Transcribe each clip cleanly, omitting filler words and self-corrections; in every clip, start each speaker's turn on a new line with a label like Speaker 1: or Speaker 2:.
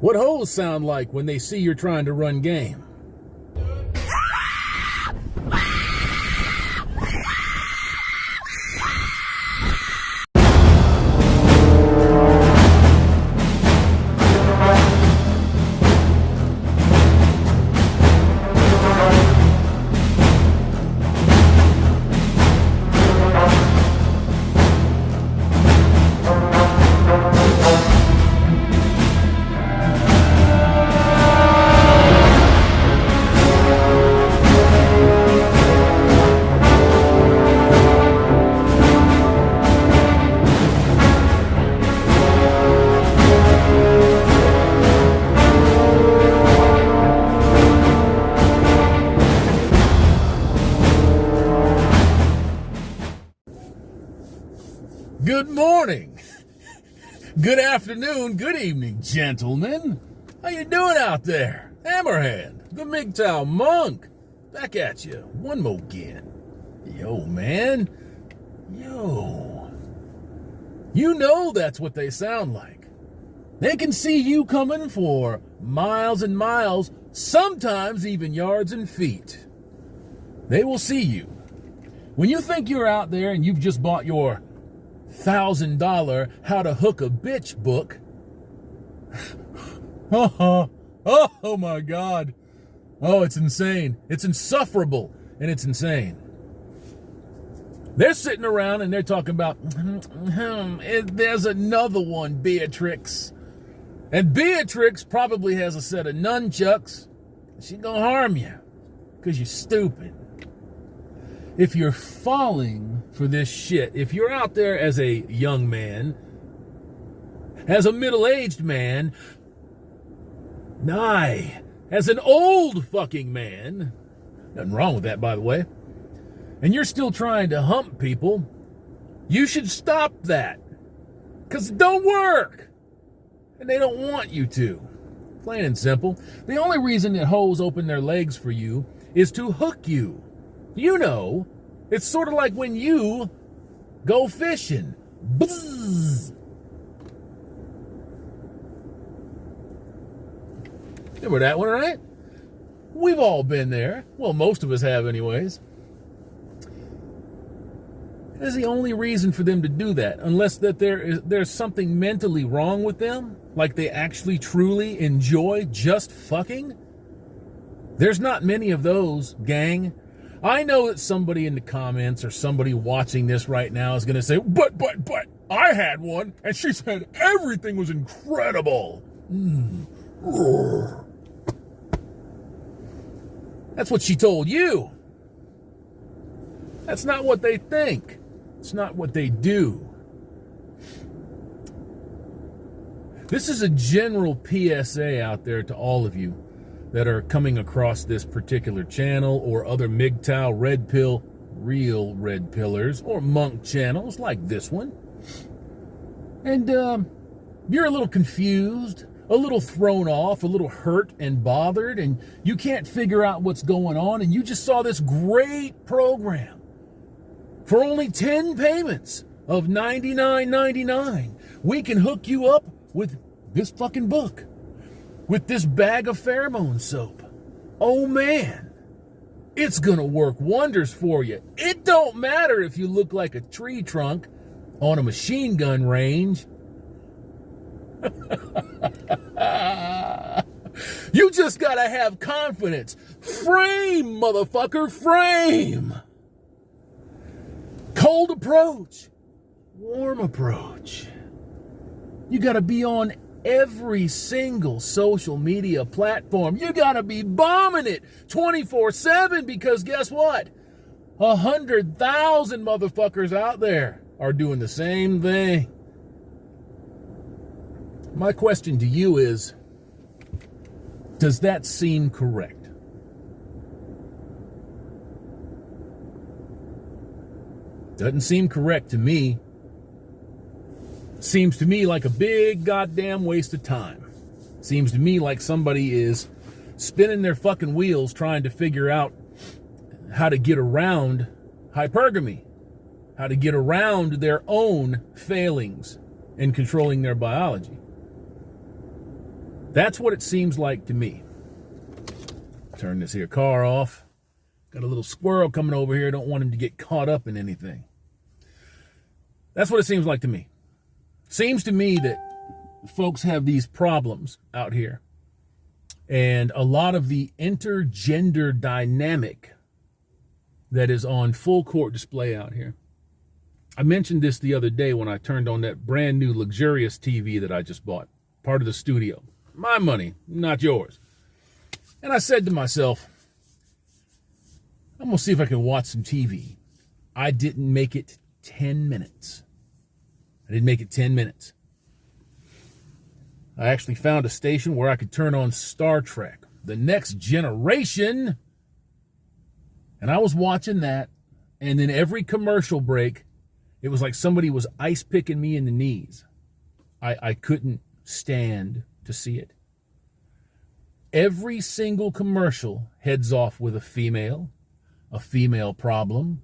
Speaker 1: What hoes sound like when they see you're trying to run game? Good morning, good afternoon, good evening, gentlemen. How you doing out there? Hammerhead, the MGTOW monk, back at you one more again. Yo, man, yo. You know that's what they sound like. They can see you coming for miles and miles, sometimes even yards and feet. They will see you. When you think you're out there and you've just bought your $1,000 How to Hook a Bitch book. Oh my God. Oh, it's insane. It's insufferable and it's insane. They're sitting around and they're talking about, there's another one, Beatrix. And Beatrix probably has a set of nunchucks. She's gonna harm you because you're stupid. If you're falling for this shit, if you're out there as a young man, as a middle-aged man, as an old fucking man, nothing wrong with that, by the way, and you're still trying to hump people, you should stop that. Because it don't work. And they don't want you to. Plain and simple. The only reason that hoes open their legs for you is to hook you. You know, it's sort of like when you go fishing. Bzzz. Remember that one, right? We've all been there. Well, most of us have anyways. That's the only reason for them to do that, unless that there's something mentally wrong with them, like they actually truly enjoy just fucking. There's not many of those, gang. I know that somebody in the comments or somebody watching this right now is going to say, but, I had one, and she said everything was incredible. That's what she told you. That's not what they think. It's not what they do. This is a general PSA out there to all of you that are coming across this particular channel or other MGTOW red pill, real red pillars, or monk channels like this one. And you're a little confused, a little thrown off, a little hurt and bothered, and you can't figure out what's going on, and you just saw this great program for only 10 payments of $99.99. We can hook you up with this fucking book, with this bag of pheromone soap. Oh man, it's gonna work wonders for you. It don't matter if you look like a tree trunk on a machine gun range. You just gotta have confidence. Frame, motherfucker, frame. Cold approach, warm approach. You gotta be on every single social media platform. You gotta be bombing it 24/7 because guess what? 100,000 motherfuckers out there are doing the same thing. My question to you is, does that seem correct? Doesn't seem correct to me. Seems to me like a big goddamn waste of time. Seems to me like somebody is spinning their fucking wheels trying to figure out how to get around hypergamy, how to get around their own failings in controlling their biology. That's what it seems like to me. Turn this here car off. Got a little squirrel coming over here. Don't want him to get caught up in anything. That's what it seems like to me. Seems to me that folks have these problems out here. And a lot of the intergender dynamic that is on full court display out here. I mentioned this the other day when I turned on that brand new luxurious TV that I just bought. Part of the studio. My money, not yours. And I said to myself, I'm going to see if I can watch some TV. I didn't make it 10 minutes. I didn't make it 10 minutes. I actually found a station where I could turn on Star Trek, The Next Generation. And I was watching that. And then every commercial break, it was like somebody was ice picking me in the knees. I couldn't stand to see it. Every single commercial heads off with a female problem,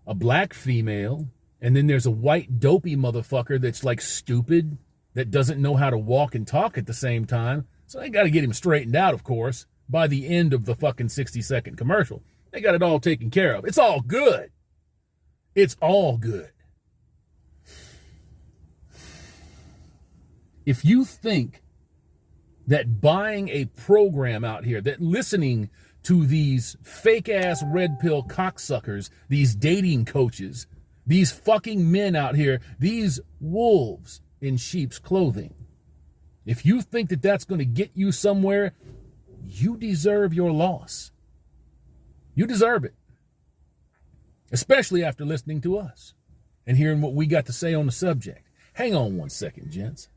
Speaker 1: a black female, and then there's a white dopey motherfucker that's like stupid, that doesn't know how to walk and talk at the same time. So they got to get him straightened out, of course, by the end of the fucking 60-second commercial. They got it all taken care of. It's all good. It's all good. If you think that buying a program out here, that listening to these fake-ass red pill cocksuckers, these dating coaches, these fucking men out here, these wolves in sheep's clothing, if you think that that's going to get you somewhere, you deserve your loss. You deserve it. Especially after listening to us and hearing what we got to say on the subject. Hang on one second, gents.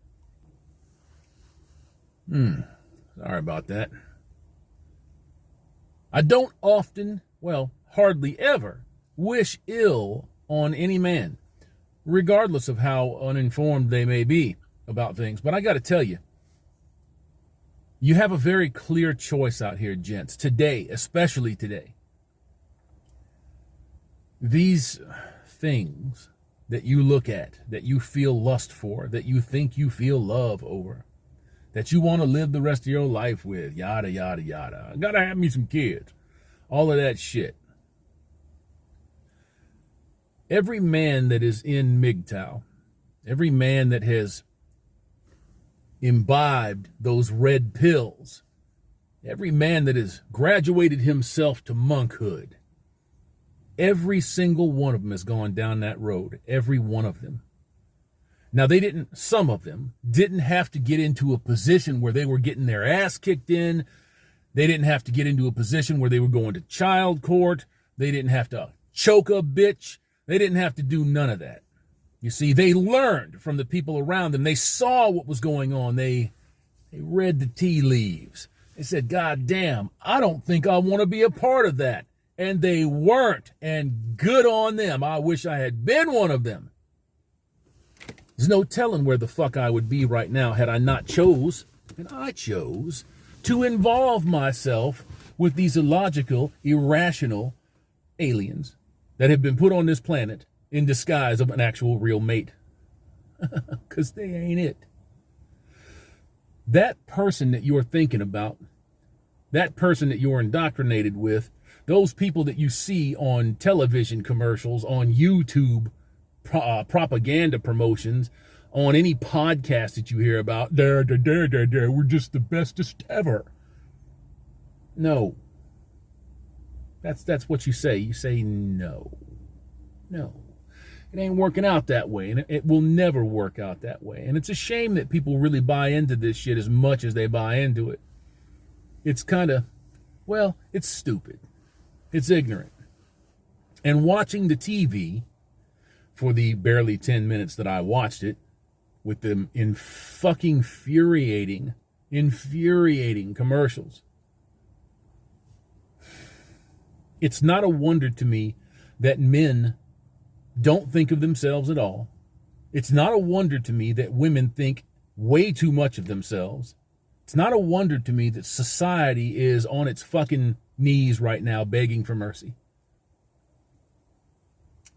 Speaker 1: Sorry about that. I don't often, well, hardly ever, wish ill on any man, regardless of how uninformed they may be about things. But I got to tell you, you have a very clear choice out here, gents, today, especially today. These things that you look at, that you feel lust for, that you think you feel love over, that you want to live the rest of your life with, yada, yada, yada. I gotta have me some kids. All of that shit. Every man that is in MGTOW, every man that has imbibed those red pills, every man that has graduated himself to monkhood, every single one of them has gone down that road. Every one of them. Now, some of them didn't have to get into a position where they were getting their ass kicked in. They didn't have to get into a position where they were going to child court. They didn't have to choke a bitch. They didn't have to do none of that. You see, they learned from the people around them. They saw what was going on. They read the tea leaves. They said, God damn, I don't think I want to be a part of that. And they weren't. And good on them. I wish I had been one of them. There's no telling where the fuck I would be right now had I not chose, and I chose, to involve myself with these illogical, irrational aliens that have been put on this planet in disguise of an actual real mate. Because they ain't it. That person that you're thinking about, that person that you're indoctrinated with, those people that you see on television commercials, on YouTube propaganda promotions, on any podcast that you hear about, we're just the bestest ever. No. That's what you say. You say no. No. It ain't working out that way, and it will never work out that way. And it's a shame that people really buy into this shit as much as they buy into it. It's kind of, well, it's stupid. It's ignorant. And watching the TV for the barely 10 minutes that I watched it, with them in fucking infuriating commercials. It's not a wonder to me that men don't think of themselves at all. It's not a wonder to me that women think way too much of themselves. It's not a wonder to me that society is on its fucking knees right now begging for mercy.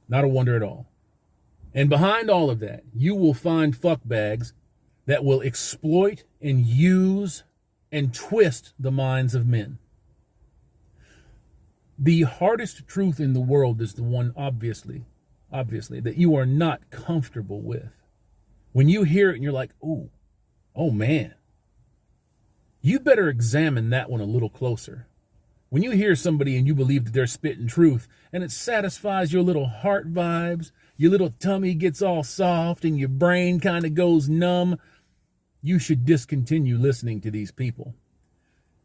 Speaker 1: Not a wonder at all. And behind all of that, you will find fuckbags that will exploit and use and twist the minds of men. The hardest truth in the world is the one, obviously, that you are not comfortable with. When you hear it and you're like, ooh, oh man, you better examine that one a little closer. When you hear somebody and you believe that they're spitting truth and it satisfies your little heart vibes, your little tummy gets all soft and your brain kind of goes numb, you should discontinue listening to these people.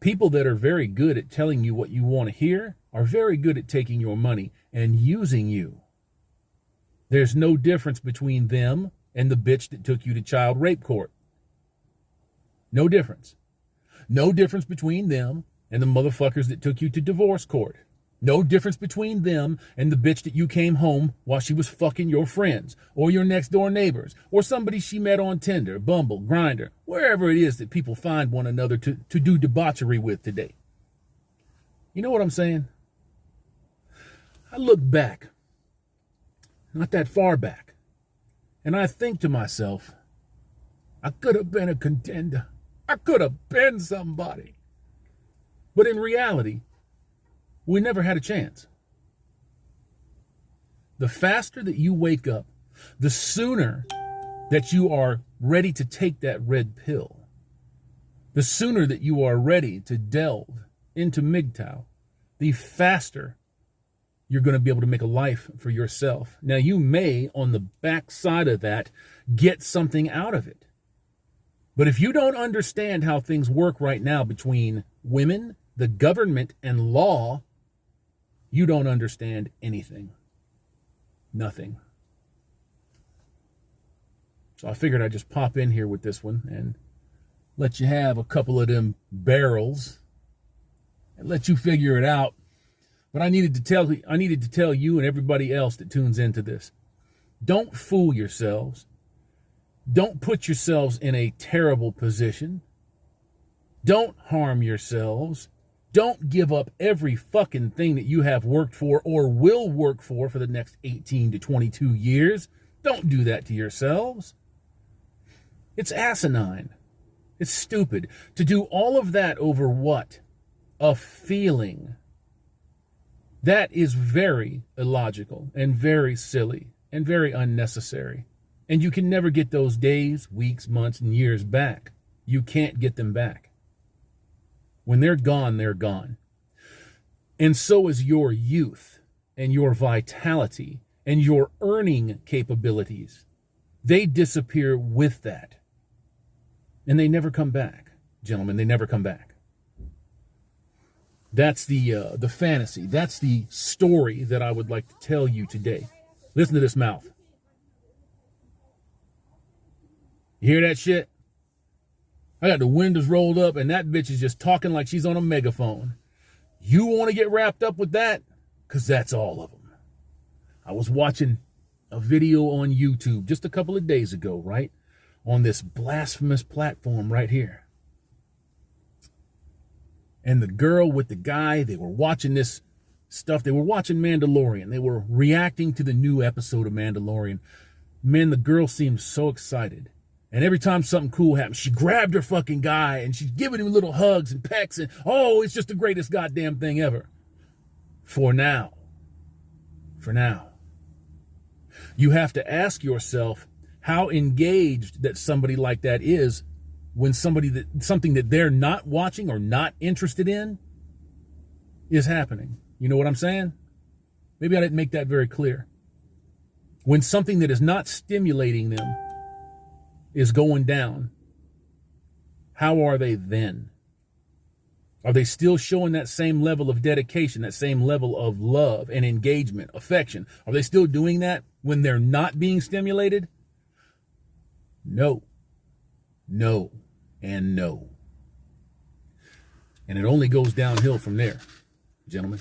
Speaker 1: People that are very good at telling you what you want to hear are very good at taking your money and using you. There's no difference between them and the bitch that took you to child rape court. No difference. No difference between them and the motherfuckers that took you to divorce court. No difference between them and the bitch that you came home while she was fucking your friends or your next door neighbors or somebody she met on Tinder, Bumble, Grindr, wherever it is that people find one another to do debauchery with today. You know what I'm saying? I look back, not that far back, and I think to myself, I could have been a contender. I could have been somebody. But in reality, we never had a chance. The faster that you wake up, the sooner that you are ready to take that red pill, the sooner that you are ready to delve into MGTOW, the faster you're going to be able to make a life for yourself. Now, you may, on the backside of that, get something out of it. But if you don't understand how things work right now between women, the government, and law, you don't understand anything. Nothing. So I figured I'd just pop in here with this one and let you have a couple of them barrels and let you figure it out. But I needed to tell you and everybody else that tunes into this. Don't fool yourselves. Don't put yourselves in a terrible position. Don't harm yourselves. Don't give up every fucking thing that you have worked for or will work for the next 18 to 22 years. Don't do that to yourselves. It's asinine. It's stupid to do all of that over what? A feeling. That is very illogical and very silly and very unnecessary. And you can never get those days, weeks, months, and years back. You can't get them back. When they're gone, they're gone. And so is your youth and your vitality and your earning capabilities. They disappear with that. And they never come back, gentlemen. They never come back. That's the fantasy. That's the story that I would like to tell you today. Listen to this mouth. You hear that shit? I got the windows rolled up and that bitch is just talking like she's on a megaphone. You want to get wrapped up with that? Because that's all of them. I was watching a video on YouTube just a couple of days ago, right? On this blasphemous platform right here. And the girl with the guy, they were watching this stuff. They were watching Mandalorian. They were reacting to the new episode of Mandalorian. Man, the girl seemed so excited. And every time something cool happened, she grabbed her fucking guy and she's giving him little hugs and pecks and, oh, it's just the greatest goddamn thing ever. For now. For now. You have to ask yourself how engaged that somebody like that is when something that they're not watching or not interested in is happening. You know what I'm saying? Maybe I didn't make that very clear. When something that is not stimulating them is going down, how are they then? Are they still showing that same level of dedication, that same level of love and engagement, affection? Are they still doing that when they're not being stimulated? No, no, and no. And it only goes downhill from there, gentlemen.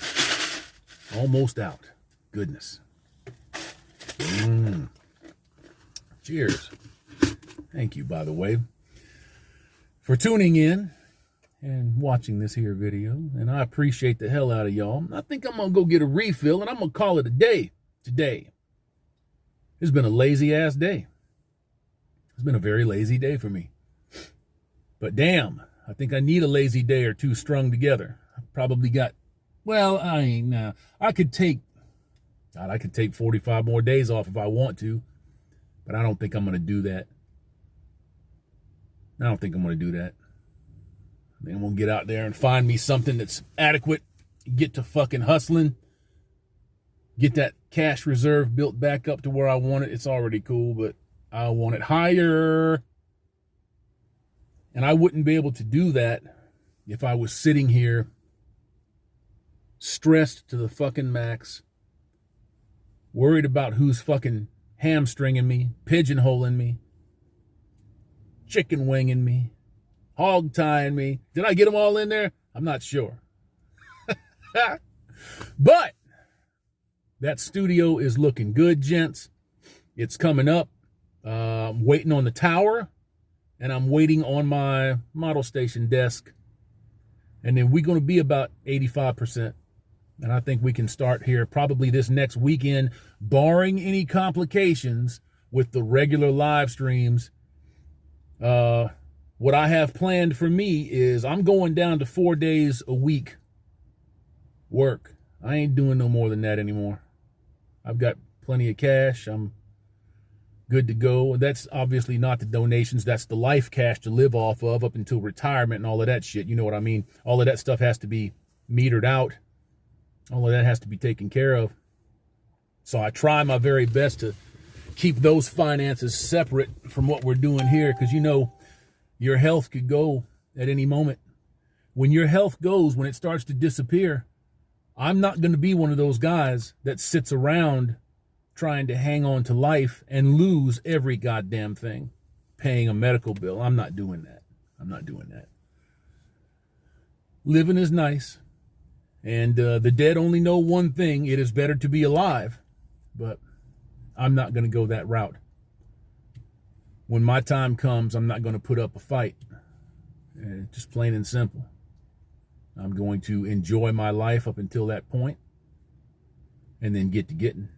Speaker 1: Almost out. Goodness. Cheers. Thank you, by the way, for tuning in and watching this here video. And I appreciate the hell out of y'all. I think I'm going to go get a refill and I'm going to call it a day today. It's been a lazy ass day. It's been a very lazy day for me. But damn, I think I need a lazy day or two strung together. I probably got, well, I ain't now. I could take 45 more days off if I want to, but I don't think I'm going to do that. I think I'm going to get out there and find me something that's adequate, get to fucking hustling, get that cash reserve built back up to where I want it. It's already cool, but I want it higher. And I wouldn't be able to do that if I was sitting here stressed to the fucking max, worried about who's fucking hamstringing me, pigeonholing me, chicken winging me, hog tying me. Did I get them all in there? I'm not sure. But that studio is looking good, gents. It's coming up. I'm waiting on the tower, and I'm waiting on my model station desk. And then we're going to be about 85%. And I think we can start here probably this next weekend, barring any complications with the regular live streams. What I have planned for me is I'm going down to 4 days a week work. I ain't doing no more than that anymore. I've got plenty of cash. I'm good to go. And that's obviously not the donations. That's the life cash to live off of up until retirement and all of that shit. You know what I mean? All of that stuff has to be metered out. All of that has to be taken care of. So I try my very best to keep those finances separate from what we're doing here, because you know your health could go at any moment. When your health goes, when it starts to disappear, I'm not going to be one of those guys that sits around trying to hang on to life and lose every goddamn thing paying a medical bill. I'm not doing that. Living is nice. And the dead only know one thing. It is better to be alive. But I'm not going to go that route. When my time comes, I'm not going to put up a fight. Just plain and simple. I'm going to enjoy my life up until that point, and then get to getting.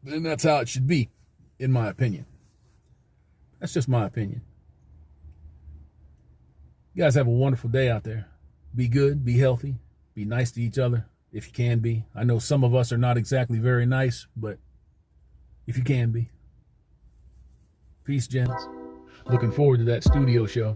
Speaker 1: And that's how it should be, in my opinion. That's just my opinion. You guys have a wonderful day out there. Be good, be healthy, be nice to each other if you can be. I know some of us are not exactly very nice, but if you can be. Peace, gents. Looking forward to that studio show.